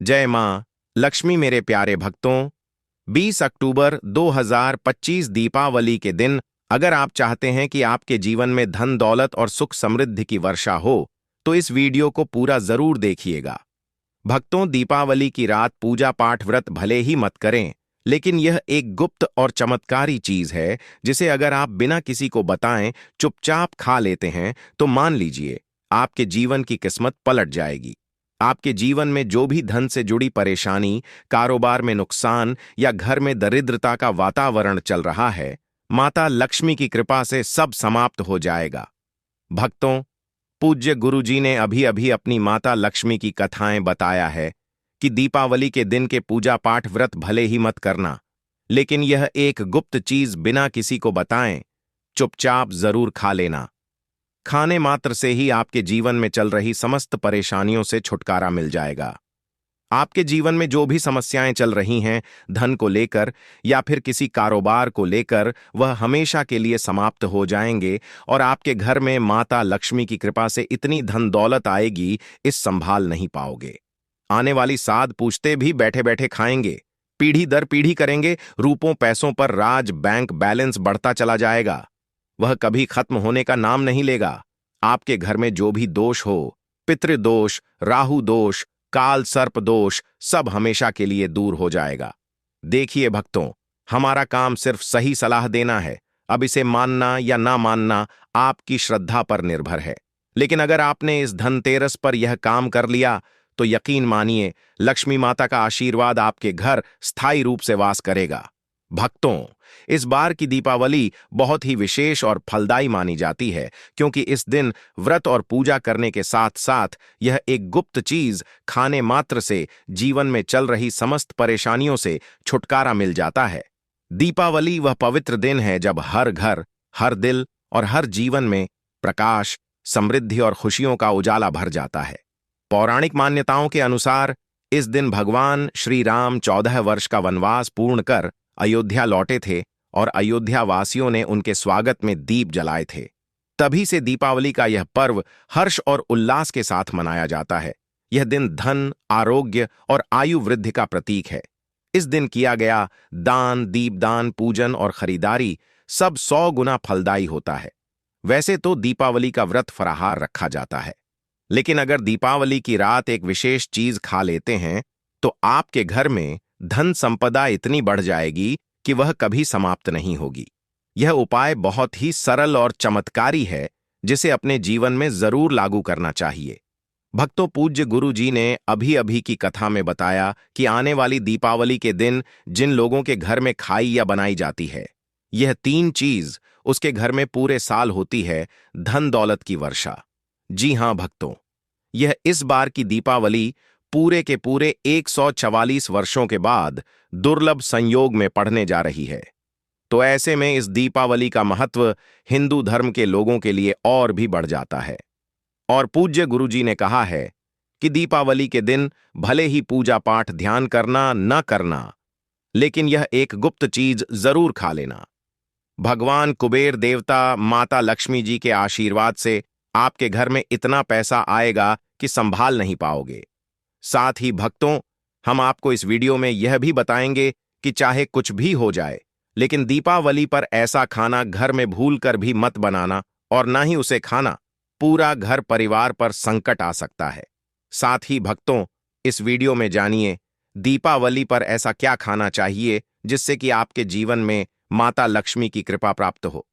जय मां लक्ष्मी। मेरे प्यारे भक्तों, 20 अक्टूबर 2025 दीपावली के दिन अगर आप चाहते हैं कि आपके जीवन में धन दौलत और सुख समृद्धि की वर्षा हो तो इस वीडियो को पूरा जरूर देखिएगा। भक्तों, दीपावली की रात पूजा पाठ व्रत भले ही मत करें, लेकिन यह एक गुप्त और चमत्कारी चीज है जिसे अगर आप बिना किसी को बताएं चुपचाप खा लेते हैं तो मान लीजिए आपके जीवन की किस्मत पलट जाएगी। आपके जीवन में जो भी धन से जुड़ी परेशानी, कारोबार में नुकसान या घर में दरिद्रता का वातावरण चल रहा है, माता लक्ष्मी की कृपा से सब समाप्त हो जाएगा। भक्तों, पूज्य गुरुजी ने अभी अभी अपनी माता लक्ष्मी की कथाएं बताया है कि दीपावली के दिन के पूजा पाठ व्रत भले ही मत करना, लेकिन यह एक गुप्त चीज बिना किसी को बताएं चुपचाप जरूर खा लेना। खाने मात्र से ही आपके जीवन में चल रही समस्त परेशानियों से छुटकारा मिल जाएगा। आपके जीवन में जो भी समस्याएं चल रही हैं, धन को लेकर या फिर किसी कारोबार को लेकर, वह हमेशा के लिए समाप्त हो जाएंगे और आपके घर में माता लक्ष्मी की कृपा से इतनी धन दौलत आएगी, इस संभाल नहीं पाओगे। आने वाली सात पूछते भी बैठे बैठे खाएंगे, पीढ़ी दर पीढ़ी करेंगे, रूपों पैसों पर राज, बैंक बैलेंस बढ़ता चला जाएगा। वह कभी खत्म होने का नाम नहीं लेगा। आपके घर में जो भी दोष हो, पितृदोष, राहु दोष, काल सर्प दोष, सब हमेशा के लिए दूर हो जाएगा। देखिए भक्तों, हमारा काम सिर्फ सही सलाह देना है। अब इसे मानना या ना मानना आपकी श्रद्धा पर निर्भर है। लेकिन अगर आपने इस धनतेरस पर यह काम कर लिया तो यकीन मानिए, लक्ष्मी माता का आशीर्वाद आपके घर स्थायी रूप से वास करेगा। भक्तों, इस बार की दीपावली बहुत ही विशेष और फलदायी मानी जाती है, क्योंकि इस दिन व्रत और पूजा करने के साथ साथ यह एक गुप्त चीज खाने मात्र से जीवन में चल रही समस्त परेशानियों से छुटकारा मिल जाता है। दीपावली वह पवित्र दिन है जब हर घर, हर दिल और हर जीवन में प्रकाश, समृद्धि और खुशियों का उजाला भर जाता है। पौराणिक मान्यताओं के अनुसार इस दिन भगवान श्री राम 14 वर्ष का वनवास पूर्ण कर अयोध्या लौटे थे और अयोध्या वासियों ने उनके स्वागत में दीप जलाए थे। तभी से दीपावली का यह पर्व हर्ष और उल्लास के साथ मनाया जाता है। यह दिन धन, आरोग्य और आयु वृद्धि का प्रतीक है। इस दिन किया गया दान, दीपदान, पूजन और खरीदारी सब 100 गुना फलदायी होता है। वैसे तो दीपावली का व्रत फराहार रखा जाता है, लेकिन अगर दीपावली की रात एक विशेष चीज खा लेते हैं तो आपके घर में धन संपदा इतनी बढ़ जाएगी कि वह कभी समाप्त नहीं होगी। यह उपाय बहुत ही सरल और चमत्कारी है, जिसे अपने जीवन में जरूर लागू करना चाहिए। भक्तों, पूज्य गुरु जी ने अभी अभी की कथा में बताया कि आने वाली दीपावली के दिन जिन लोगों के घर में खाई या बनाई जाती है, यह 3 चीज उसके घर में पूरे साल होती है: धन दौलत की वर्षा। जी हां भक्तों, यह इस बार की दीपावली पूरे के पूरे 144 वर्षों के बाद दुर्लभ संयोग में पड़ने जा रही है। तो ऐसे में इस दीपावली का महत्व हिंदू धर्म के लोगों के लिए और भी बढ़ जाता है। और पूज्य गुरुजी ने कहा है कि दीपावली के दिन भले ही पूजा पाठ ध्यान करना न करना, लेकिन यह एक गुप्त चीज जरूर खा लेना। भगवान कुबेर देवता, माता लक्ष्मी जी के आशीर्वाद से आपके घर में इतना पैसा आएगा कि संभाल नहीं पाओगे। साथ ही भक्तों, हम आपको इस वीडियो में यह भी बताएंगे कि चाहे कुछ भी हो जाए, लेकिन दीपावली पर ऐसा खाना घर में भूलकर भी मत बनाना, और ना ही उसे खाना। पूरा घर परिवार पर संकट आ सकता है। साथ ही भक्तों, इस वीडियो में जानिए दीपावली पर ऐसा क्या खाना चाहिए जिससे कि आपके जीवन में माता लक्ष्मी की कृपा प्राप्त हो।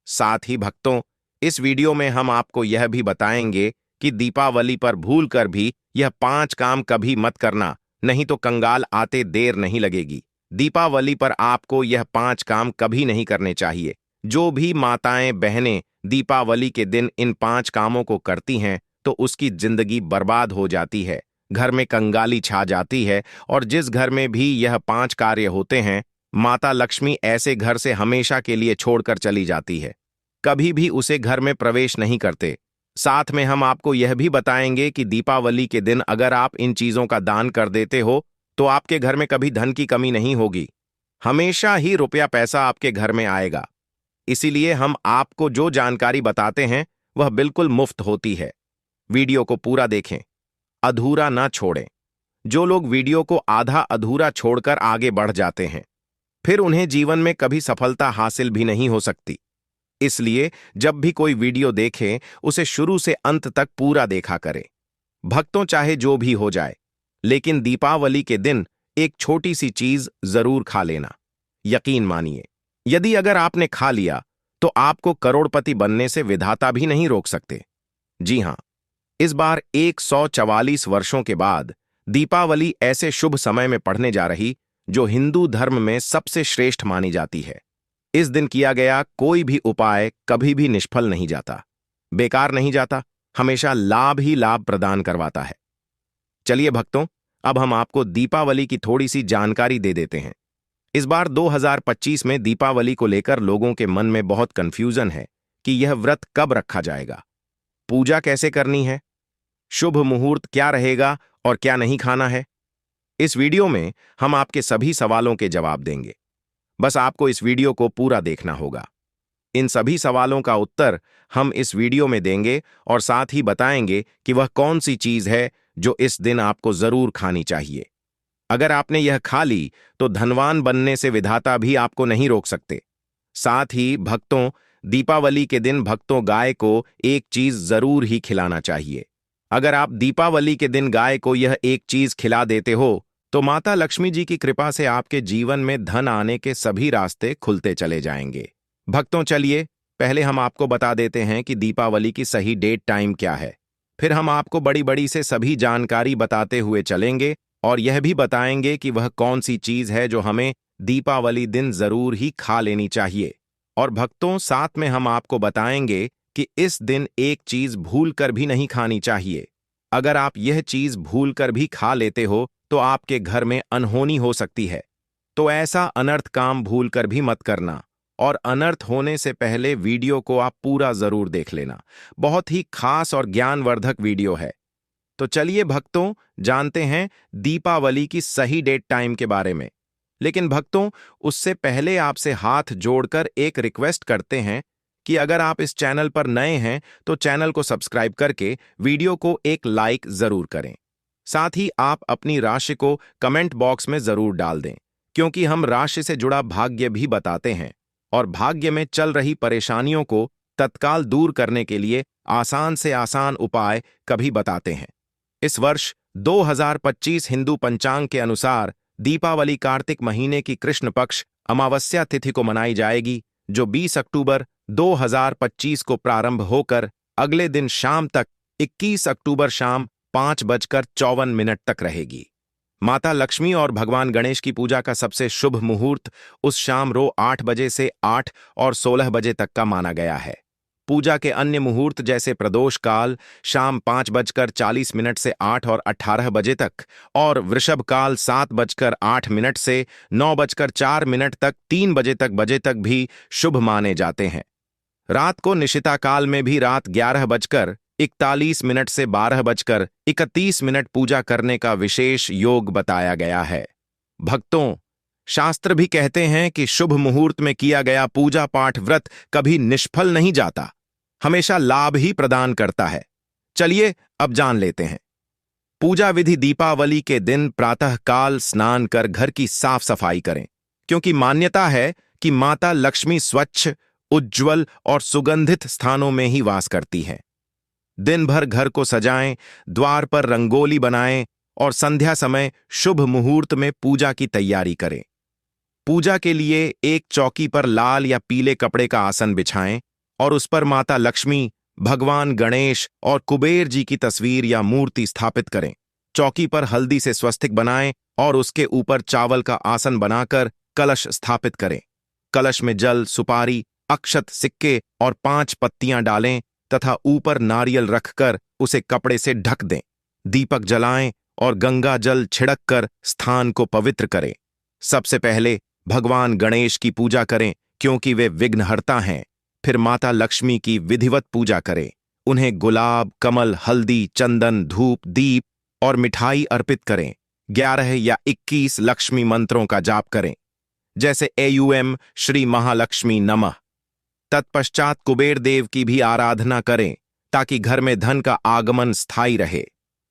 साथ ही भक्तों, इस वीडियो में हम आपको यह भी बताएंगे कि दीपावली पर भूलकर भी यह 5 काम कभी मत करना, नहीं तो कंगाल आते देर नहीं लगेगी। दीपावली पर आपको यह 5 काम कभी नहीं करने चाहिए। जो भी माताएं बहनें दीपावली के दिन इन 5 कामों को करती हैं तो उसकी जिंदगी बर्बाद हो जाती है, घर में कंगाली छा जाती है, और जिस घर में भी यह 5 कार्य होते हैं, माता लक्ष्मी ऐसे घर से हमेशा के लिए छोड़कर चली जाती है, कभी भी उसे घर में प्रवेश नहीं करते। साथ में हम आपको यह भी बताएंगे कि दीपावली के दिन अगर आप इन चीजों का दान कर देते हो तो आपके घर में कभी धन की कमी नहीं होगी, हमेशा ही रुपया पैसा आपके घर में आएगा। इसीलिए हम आपको जो जानकारी बताते हैं वह बिल्कुल मुफ्त होती है। वीडियो को पूरा देखें, अधूरा ना छोड़ें। जो लोग वीडियो को आधा अधूरा छोड़कर आगे बढ़ जाते हैं, फिर उन्हें जीवन में कभी सफलता हासिल भी नहीं हो सकती। इसलिए जब भी कोई वीडियो देखें, उसे शुरू से अंत तक पूरा देखा करें। भक्तों, चाहे जो भी हो जाए, लेकिन दीपावली के दिन एक छोटी सी चीज जरूर खा लेना। यकीन मानिए, यदि अगर आपने खा लिया तो आपको करोड़पति बनने से विधाता भी नहीं रोक सकते। जी हां, इस बार 144 वर्षों के बाद दीपावली ऐसे शुभ समय में पड़ने जा रही जो हिंदू धर्म में सबसे श्रेष्ठ मानी जाती है। इस दिन किया गया कोई भी उपाय कभी भी निष्फल नहीं जाता, बेकार नहीं जाता, हमेशा लाभ ही लाभ प्रदान करवाता है। चलिए भक्तों, अब हम आपको दीपावली की थोड़ी सी जानकारी दे देते हैं। इस बार 2025 में दीपावली को लेकर लोगों के मन में बहुत कंफ्यूजन है कि यह व्रत कब रखा जाएगा, पूजा कैसे करनी है, शुभ मुहूर्त क्या रहेगा और क्या नहीं खाना है। इस वीडियो में हम आपके सभी सवालों के जवाब देंगे। बस आपको इस वीडियो को पूरा देखना होगा। इन सभी सवालों का उत्तर हम इस वीडियो में देंगे और साथ ही बताएंगे कि वह कौन सी चीज है जो इस दिन आपको जरूर खानी चाहिए। अगर आपने यह खा ली तो धनवान बनने से विधाता भी आपको नहीं रोक सकते। साथ ही भक्तों, दीपावली के दिन भक्तों गाय को एक चीज जरूर ही खिलाना चाहिए। अगर आप दीपावली के दिन गाय को यह एक चीज खिला देते हो तो माता लक्ष्मी जी की कृपा से आपके जीवन में धन आने के सभी रास्ते खुलते चले जाएंगे। भक्तों, चलिए पहले हम आपको बता देते हैं कि दीपावली की सही डेट टाइम क्या है। फिर हम आपको बड़ी बड़ी से सभी जानकारी बताते हुए चलेंगे और यह भी बताएंगे कि वह कौन सी चीज है जो हमें दीपावली दिन जरूर ही खा लेनी चाहिए। और भक्तों, साथ में हम आपको बताएंगे कि इस दिन एक चीज भूल कर भी नहीं खानी चाहिए। अगर आप यह चीज भूल कर भी खा लेते हो तो आपके घर में अनहोनी हो सकती है। तो ऐसा अनर्थ काम भूल कर भी मत करना और अनर्थ होने से पहले वीडियो को आप पूरा जरूर देख लेना। बहुत ही खास और ज्ञानवर्धक वीडियो है। तो चलिए भक्तों, जानते हैं दीपावली की सही डेट टाइम के बारे में। लेकिन भक्तों, उससे पहले आपसे हाथ जोड़कर एक रिक्वेस्ट करते हैं कि अगर आप इस चैनल पर नए हैं तो चैनल को सब्सक्राइब करके वीडियो को एक लाइक जरूर करें। साथ ही आप अपनी राशि को कमेंट बॉक्स में जरूर डाल दें, क्योंकि हम राशि से जुड़ा भाग्य भी बताते हैं और भाग्य में चल रही परेशानियों को तत्काल दूर करने के लिए आसान से आसान उपाय कभी बताते हैं। इस वर्ष 2025 हिंदू पंचांग के अनुसार दीपावली कार्तिक महीने की कृष्ण पक्ष अमावस्या तिथि को मनाई जाएगी, जो 20 अक्टूबर 2025 को प्रारंभ होकर अगले दिन शाम तक 21 अक्टूबर शाम 5:54 तक रहेगी। माता लक्ष्मी और भगवान गणेश की पूजा का सबसे शुभ मुहूर्त उस शाम 8 बजे से 8 और 16 बजे तक का माना गया है। पूजा के अन्य मुहूर्त जैसे प्रदोष काल शाम 5:40 से 8 और 18 बजे तक और वृषभ काल 7:08 से 9:04 तक 3 बजे तक भी शुभ माने जाते हैं। रात को निशिता काल में भी रात 11:41 से 12:31 पूजा करने का विशेष योग बताया गया है। भक्तों, शास्त्र भी कहते हैं कि शुभ मुहूर्त में किया गया पूजा पाठ व्रत कभी निष्फल नहीं जाता, हमेशा लाभ ही प्रदान करता है। चलिए अब जान लेते हैं। पूजा विधि: दीपावली के दिन प्रातःकाल स्नान कर घर की साफ सफाई करें, क्योंकि मान्यता है कि माता लक्ष्मी स्वच्छ, उज्ज्वल और सुगंधित स्थानों में ही वास करती हैं। दिन भर घर को सजाएं, द्वार पर रंगोली बनाएं और संध्या समय शुभ मुहूर्त में पूजा की तैयारी करें। पूजा के लिए एक चौकी पर लाल या पीले कपड़े का आसन बिछाएं और उस पर माता लक्ष्मी, भगवान गणेश और कुबेर जी की तस्वीर या मूर्ति स्थापित करें। चौकी पर हल्दी से स्वस्तिक बनाएं और उसके ऊपर चावल का आसन बनाकर कलश स्थापित करें। कलश में जल, सुपारी, अक्षत, सिक्के और 5 पत्तियां डालें तथा ऊपर नारियल रखकर उसे कपड़े से ढक दें। दीपक जलाएं और गंगा जल छिड़क कर स्थान को पवित्र करें। सबसे पहले भगवान गणेश की पूजा करें, क्योंकि वे विघ्नहर्ता हैं। फिर माता लक्ष्मी की विधिवत पूजा करें। उन्हें गुलाब, कमल, हल्दी, चंदन, धूप, दीप और मिठाई अर्पित करें। 11 या 21 लक्ष्मी मंत्रों का जाप करें, जैसे एयूएम श्री महालक्ष्मी नमः। तत्पश्चात कुबेर देव की भी आराधना करें, ताकि घर में धन का आगमन स्थायी रहे।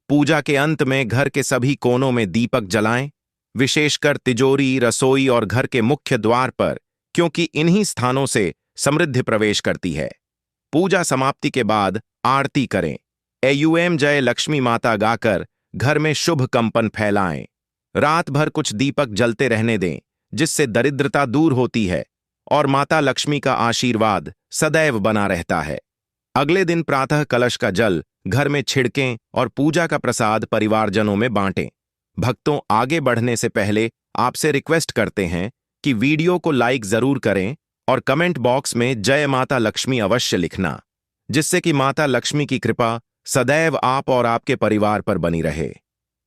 पूजा के अंत में घर के सभी कोनों में दीपक जलाएं, विशेषकर तिजोरी, रसोई और घर के मुख्य द्वार पर, क्योंकि इन्हीं स्थानों से समृद्धि प्रवेश करती है। पूजा समाप्ति के बाद आरती करें। एयूएम जय लक्ष्मी माता गाकर घर में शुभ कंपन फैलाएं। रात भर कुछ दीपक जलते रहने दें, जिससे दरिद्रता दूर होती है और माता लक्ष्मी का आशीर्वाद सदैव बना रहता है। अगले दिन प्रातः कलश का जल घर में छिड़कें और पूजा का प्रसाद परिवारजनों में बांटें। भक्तों, आगे बढ़ने से पहले आपसे रिक्वेस्ट करते हैं कि वीडियो को लाइक जरूर करें और कमेंट बॉक्स में जय माता लक्ष्मी अवश्य लिखना, जिससे कि माता लक्ष्मी की कृपा सदैव आप और आपके परिवार पर बनी रहे।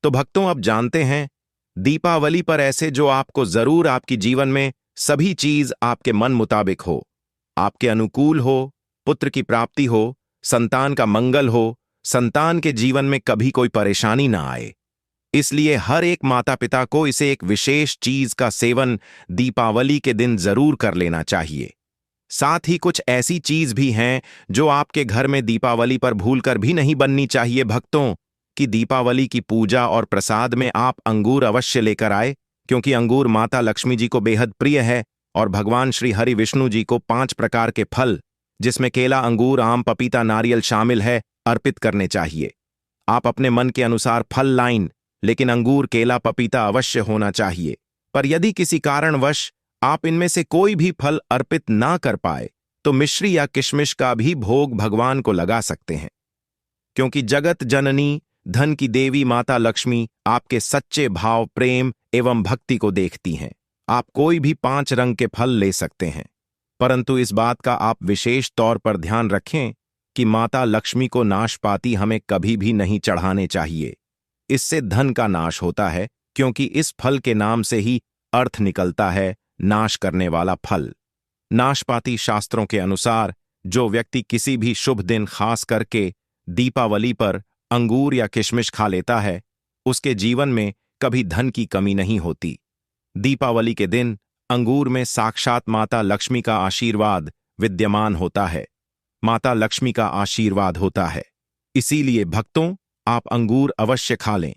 तो भक्तों, अब जानते हैं दीपावली पर ऐसे जो आपको जरूर आपकी जीवन में सभी चीज आपके मन मुताबिक हो, आपके अनुकूल हो, पुत्र की प्राप्ति हो, संतान का मंगल हो, संतान के जीवन में कभी कोई परेशानी ना आए। इसलिए हर एक माता पिता को इसे एक विशेष चीज का सेवन दीपावली के दिन जरूर कर लेना चाहिए। साथ ही कुछ ऐसी चीज भी हैं जो आपके घर में दीपावली पर भूलकर भी नहीं बननी चाहिए भक्तों, कि दीपावली की पूजा और प्रसाद में आप अंगूर अवश्य लेकर आए, क्योंकि अंगूर माता लक्ष्मी जी को बेहद प्रिय है और भगवान श्री हरि विष्णु जी को 5 प्रकार के फल, जिसमें केला, अंगूर, आम, पपीता, नारियल शामिल है, अर्पित करने चाहिए। आप अपने मन के अनुसार फल लाइन, लेकिन अंगूर, केला, पपीता अवश्य होना चाहिए। पर यदि किसी कारणवश आप इनमें से कोई भी फल अर्पित ना कर पाए तो मिश्री या किशमिश का भी भोग भगवान को लगा सकते हैं, क्योंकि जगत जननी धन की देवी माता लक्ष्मी आपके सच्चे भाव, प्रेम एवं भक्ति को देखती हैं। आप कोई भी 5 रंग के फल ले सकते हैं, परंतु इस बात का आप विशेष तौर पर ध्यान रखें कि माता लक्ष्मी को नाशपाती हमें कभी भी नहीं चढ़ाने चाहिए। इससे धन का नाश होता है, क्योंकि इस फल के नाम से ही अर्थ निकलता है नाश करने वाला फल। नाशपाती शास्त्रों के अनुसार जो व्यक्ति किसी भी शुभ दिन, खास करके दीपावली पर, अंगूर या किशमिश खा लेता है, उसके जीवन में कभी धन की कमी नहीं होती। दीपावली के दिन अंगूर में साक्षात माता लक्ष्मी का आशीर्वाद विद्यमान होता है। माता लक्ष्मी का आशीर्वाद होता है, इसीलिए भक्तों, आप अंगूर अवश्य खा लें।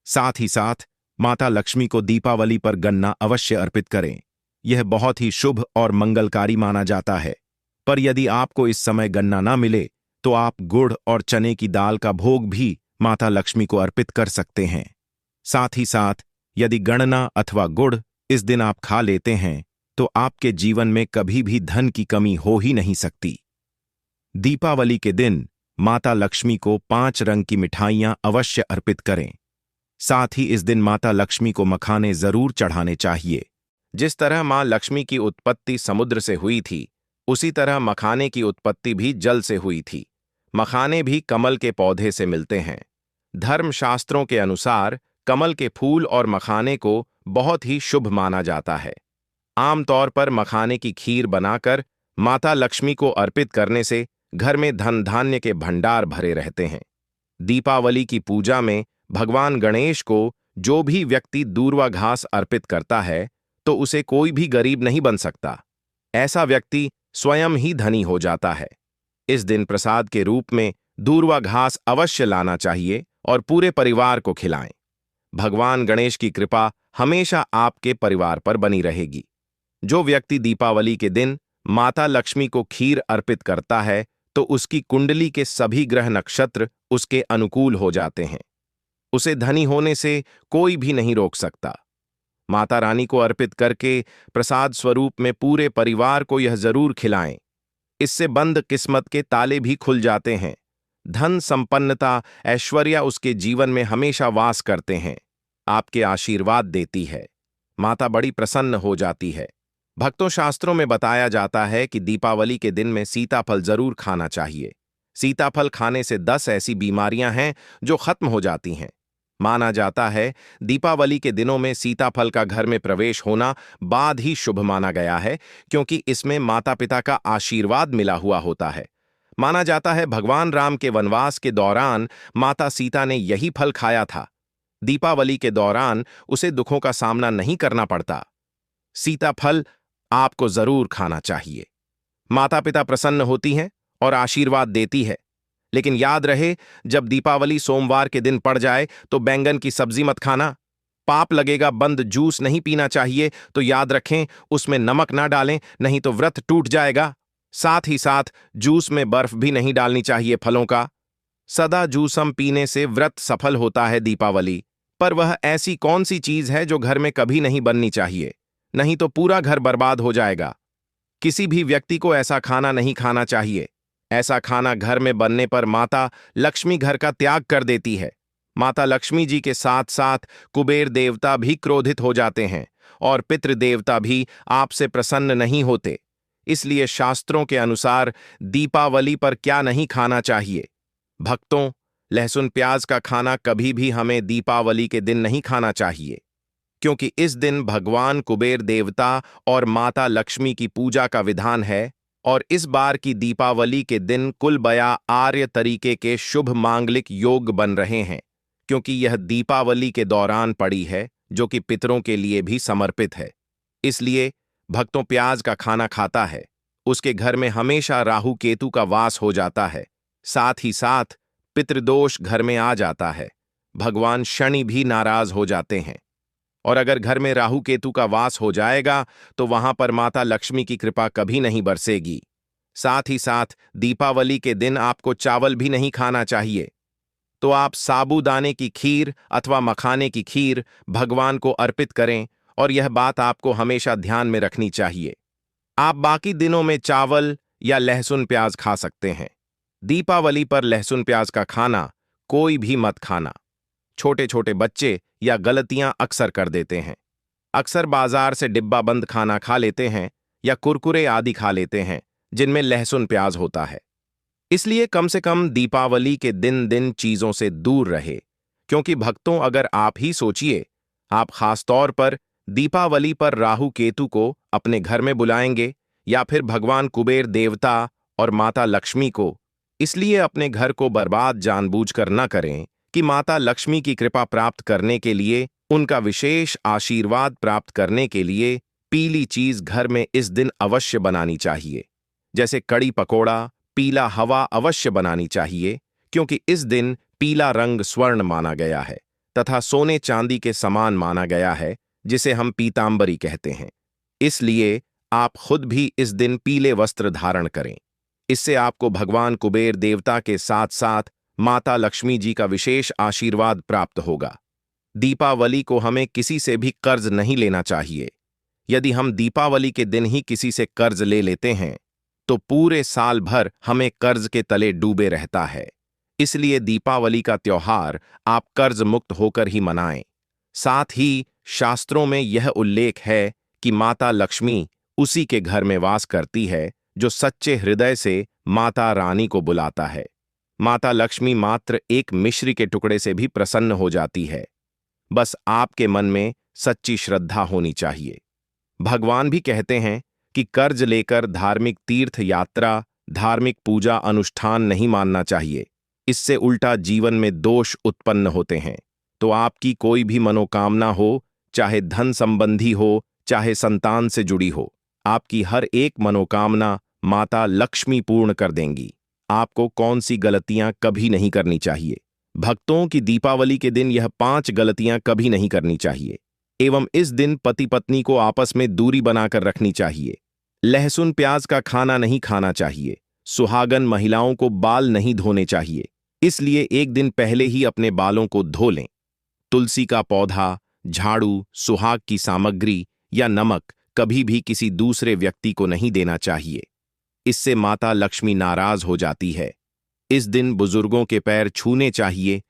साथ ही साथ माता लक्ष्मी को दीपावली पर गन्ना अवश्य अर्पित करें। यह बहुत ही शुभ और मंगलकारी माना जाता है। पर यदि आपको इस समय गन्ना ना मिले तो आप गुड़ और चने की दाल का भोग भी माता लक्ष्मी को अर्पित कर सकते हैं। साथ ही साथ यदि गन्ना अथवा गुड़ इस दिन आप खा लेते हैं तो आपके जीवन में कभी भी धन की कमी हो ही नहीं सकती। दीपावली के दिन माता लक्ष्मी को 5 रंग की मिठाइयां अवश्य अर्पित करें। साथ ही इस दिन माता लक्ष्मी को मखाने जरूर चढ़ाने चाहिए। जिस तरह मां लक्ष्मी की उत्पत्ति समुद्र से हुई थी, उसी तरह मखाने की उत्पत्ति भी जल से हुई थी। मखाने भी कमल के पौधे से मिलते हैं। धर्मशास्त्रों के अनुसार कमल के फूल और मखाने को बहुत ही शुभ माना जाता है। आमतौर पर मखाने की खीर बनाकर माता लक्ष्मी को अर्पित करने से घर में धन धान्य के भंडार भरे रहते हैं। दीपावली की पूजा में भगवान गणेश को जो भी व्यक्ति दूर्वा घास अर्पित करता है, तो उसे कोई भी गरीब नहीं बन सकता। ऐसा व्यक्ति स्वयं ही धनी हो जाता है। इस दिन प्रसाद के रूप में दूर्वा घास अवश्य लाना चाहिए और पूरे परिवार को खिलाएं। भगवान गणेश की कृपा हमेशा आपके परिवार पर बनी रहेगी। जो व्यक्ति दीपावली के दिन माता लक्ष्मी को खीर अर्पित करता है, तो उसकी कुंडली के सभी ग्रह नक्षत्र उसके अनुकूल हो जाते हैं। उसे धनी होने से कोई भी नहीं रोक सकता। माता रानी को अर्पित करके प्रसाद स्वरूप में पूरे परिवार को यह जरूर खिलाएं। इससे बंद किस्मत के ताले भी खुल जाते हैं। धन, संपन्नता, ऐश्वर्य उसके जीवन में हमेशा वास करते हैं। आपके आशीर्वाद देती है। माता बड़ी प्रसन्न हो जाती है। भक्तों, शास्त्रों में बताया जाता है कि दीपावली के दिन में सीताफल जरूर खाना चाहिए। सीताफल खाने से 10 ऐसी बीमारियां हैं जो खत्म हो जाती हैं। माना जाता है दीपावली के दिनों में सीताफल का घर में प्रवेश होना बाद ही शुभ माना गया है, क्योंकि इसमें माता पिता का आशीर्वाद मिला हुआ होता है। माना जाता है भगवान राम के वनवास के दौरान माता सीता ने यही फल खाया था। दीपावली के दौरान उसे दुखों का सामना नहीं करना पड़ता। सीताफल आपको जरूर खाना चाहिए। माता पिता प्रसन्न होती हैं और आशीर्वाद देती है। लेकिन याद रहे, जब दीपावली सोमवार के दिन पड़ जाए तो बैंगन की सब्जी मत खाना। पाप लगेगा। बंद जूस नहीं पीना चाहिए, तो याद रखें उसमें नमक ना डालें, नहीं तो व्रत टूट जाएगा। साथ ही साथ जूस में बर्फ भी नहीं डालनी चाहिए फलों का। सदा जूसम पीने से व्रत सफल होता है दीपावली, पर वह ऐसी कौन सी चीज है जो घर में कभी नहीं बननी चाहिए, नहीं तो पूरा घर बर्बाद हो जाएगा। किसी भी व्यक्ति को ऐसा खाना नहीं खाना चाहिए। ऐसा खाना घर में बनने पर माता लक्ष्मी घर का त्याग कर देती है। माता लक्ष्मी जी के साथ साथ कुबेर देवता भी क्रोधित हो जाते हैं और पितृ देवता भी आपसे प्रसन्न नहीं होते। इसलिए शास्त्रों के अनुसार दीपावली पर क्या नहीं खाना चाहिए। भक्तों, लहसुन प्याज का खाना कभी भी हमें दीपावली के दिन नहीं खाना चाहिए, क्योंकि इस दिन भगवान कुबेर देवता और माता लक्ष्मी की पूजा का विधान है। और इस बार की दीपावली के दिन कुल बया आर्य तरीके के शुभ मांगलिक योग बन रहे हैं, क्योंकि यह दीपावली के दौरान पड़ी है, जो कि पितरों के लिए भी समर्पित है। इसलिए भक्तों, प्याज का खाना खाता है उसके घर में हमेशा राहु केतु का वास हो जाता है। साथ ही साथ पितृदोष घर में आ जाता है। भगवान शनि भी नाराज हो जाते हैं। और अगर घर में राहु केतु का वास हो जाएगा तो वहां पर माता लक्ष्मी की कृपा कभी नहीं बरसेगी। साथ ही साथ दीपावली के दिन आपको चावल भी नहीं खाना चाहिए। तो आप साबूदाने की खीर अथवा मखाने की खीर भगवान को अर्पित करें, और यह बात आपको हमेशा ध्यान में रखनी चाहिए। आप बाकी दिनों में चावल या लहसुन प्याज खा सकते हैं। दीपावली पर लहसुन प्याज का खाना कोई भी मत खाना। छोटे छोटे बच्चे या गलतियां अक्सर कर देते हैं। अक्सर बाजार से डिब्बा बंद खाना खा लेते हैं या कुरकुरे आदि खा लेते हैं जिनमें लहसुन प्याज होता है। इसलिए कम से कम दीपावली के दिन चीजों से दूर रहे। क्योंकि भक्तों, अगर आप ही सोचिए, आप खास तौर पर दीपावली पर राहु केतु को अपने घर में बुलाएंगे या फिर भगवान कुबेर देवता और माता लक्ष्मी को। इसलिए अपने घर को बर्बाद जानबूझकर न करें कि माता लक्ष्मी की कृपा प्राप्त करने के लिए, उनका विशेष आशीर्वाद प्राप्त करने के लिए पीली चीज घर में इस दिन अवश्य बनानी चाहिए। जैसे कड़ी पकोड़ा, पीला हवा अवश्य बनानी चाहिए, क्योंकि इस दिन पीला रंग स्वर्ण माना गया है तथा सोने चांदी के समान माना गया है, जिसे हम पीतांबरी कहते हैं। इसलिए आप खुद भी इस दिन पीले वस्त्र धारण करें। इससे आपको भगवान कुबेर देवता के साथ साथ माता लक्ष्मी जी का विशेष आशीर्वाद प्राप्त होगा। दीपावली को हमें किसी से भी कर्ज नहीं लेना चाहिए। यदि हम दीपावली के दिन ही किसी से कर्ज ले लेते हैं तो पूरे साल भर हमें कर्ज के तले डूबे रहता है। इसलिए दीपावली का त्योहार आप कर्ज मुक्त होकर ही मनाएं। साथ ही शास्त्रों में यह उल्लेख है कि माता लक्ष्मी उसी के घर में वास करती है जो सच्चे हृदय से माता रानी को बुलाता है। माता लक्ष्मी मात्र एक मिश्री के टुकड़े से भी प्रसन्न हो जाती है। बस आपके मन में सच्ची श्रद्धा होनी चाहिए। भगवान भी कहते हैं कि कर्ज लेकर धार्मिक तीर्थ यात्रा, धार्मिक पूजा अनुष्ठान नहीं मानना चाहिए। इससे उल्टा जीवन में दोष उत्पन्न होते हैं। तो आपकी कोई भी मनोकामना हो, चाहे धन संबंधी हो, चाहे संतान से जुड़ी हो, आपकी हर एक मनोकामना माता लक्ष्मी पूर्ण कर देंगी। आपको कौन सी गलतियां कभी नहीं करनी चाहिए। भक्तों की दीपावली के दिन यह 5 गलतियां कभी नहीं करनी चाहिए। एवं इस दिन पति पत्नी को आपस में दूरी बनाकर रखनी चाहिए। लहसुन प्याज का खाना नहीं खाना चाहिए। सुहागन महिलाओं को बाल नहीं धोने चाहिए, इसलिए एक दिन पहले ही अपने बालों को धो लें। तुलसी का पौधा, झाड़ू, सुहाग की सामग्री या नमक कभी भी किसी दूसरे व्यक्ति को नहीं देना चाहिए। इससे माता लक्ष्मी नाराज हो जाती है। इस दिन बुजुर्गों के पैर छूने चाहिए,